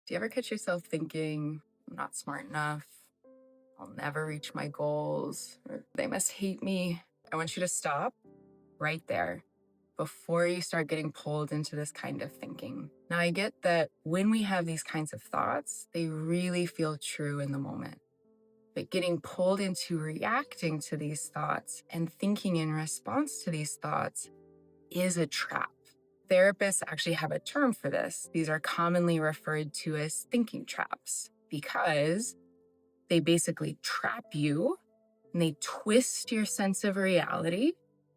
Do you ever catch yourself thinking, I'm not smart enough, I'll never reach my goals, or they must hate me? I want you to stop right there before you start getting pulled into this kind of thinking. Now, I get that when we have these kinds of thoughts, they really feel true in the moment. But getting pulled into reacting to these thoughts and thinking in response to these thoughts is a trap. Therapists actually have a term for this. These are commonly referred to as thinking traps because they basically trap you and they twist your sense of reality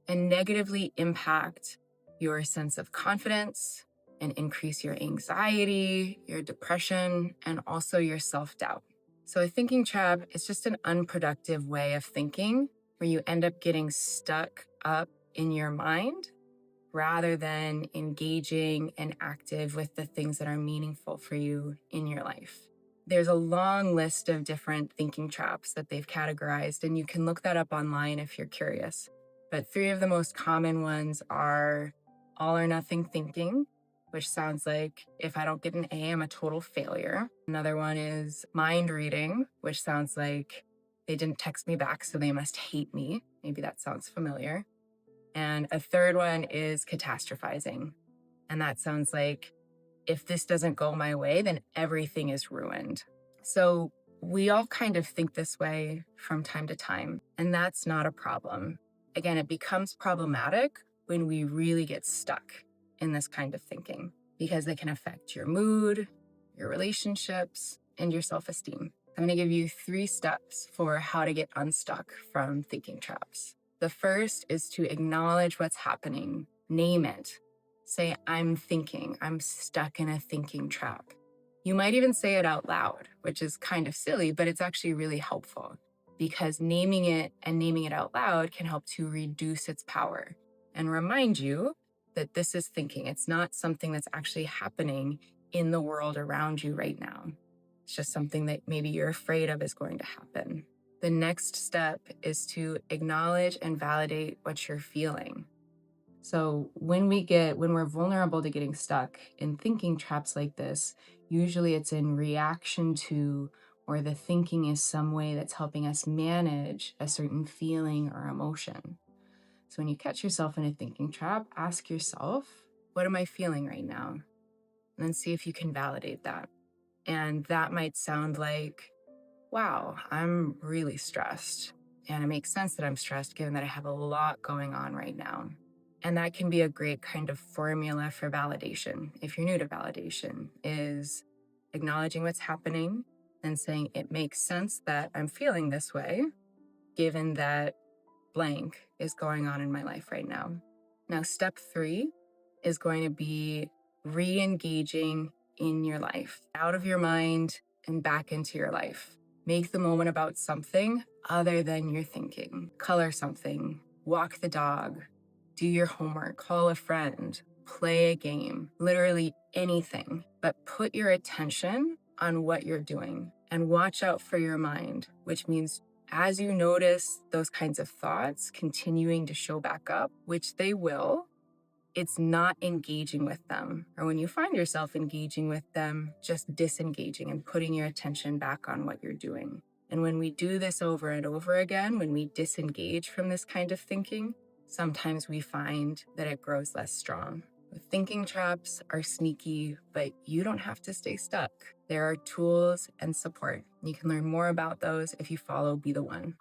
and negatively impact your sense of confidence and increase your anxiety, your depression, and also your self-doubt. So a thinking trap is just an unproductive way of thinking where you end up getting stuck up in your mind rather than engaging and active with the things that are meaningful for you in your life. There's a long list of different thinking traps that they've categorized, and you can look that up online if you're curious. But three of the most common ones are all or nothing thinking, which sounds like if I don't get an A, I'm a total failure. Another one is mind reading, which sounds like they didn't text me back, so they must hate me. Maybe that sounds familiar. And a third one is catastrophizing. And that sounds like if this doesn't go my way, then everything is ruined. So we all kind of think this way from time to time, and that's not a problem. Again, it becomes problematic when we really get stuck in this kind of thinking because it can affect your mood, your relationships, and your self-esteem. I'm going to give you 3 steps for how to get unstuck from thinking traps. The first is to acknowledge what's happening, name it. Say, I'm thinking, I'm stuck in a thinking trap. You might even say it out loud, which is kind of silly, but it's actually really helpful because naming it and naming it out loud can help to reduce its power and remind you that this is thinking. It's not something that's actually happening in the world around you right now. It's just something that maybe you're afraid of is going to happen. The next step is to acknowledge and validate what you're feeling. So when we're vulnerable to getting stuck in thinking traps like this, usually it's in reaction to, or the thinking is some way that's helping us manage a certain feeling or emotion. So when you catch yourself in a thinking trap, ask yourself, what am I feeling right now? And then see if you can validate that. And that might sound like, wow, I'm really stressed. And it makes sense that I'm stressed given that I have a lot going on right now. And that can be a great kind of formula for validation. If you're new to validation, is acknowledging what's happening and saying it makes sense that I'm feeling this way, given that blank is going on in my life right now. Now, step 3 is going to be re-engaging in your life, out of your mind and back into your life. Make the moment about something other than your thinking. Color something, walk the dog, do your homework, call a friend, play a game, literally anything. But put your attention on what you're doing and watch out for your mind, which means as you notice those kinds of thoughts continuing to show back up, which they will, it's not engaging with them. Or when you find yourself engaging with them, just disengaging and putting your attention back on what you're doing. And when we do this over and over again, when we disengage from this kind of thinking, sometimes we find that it grows less strong. Thinking traps are sneaky, but you don't have to stay stuck. There are tools and support. You can learn more about those if you follow BTheOne.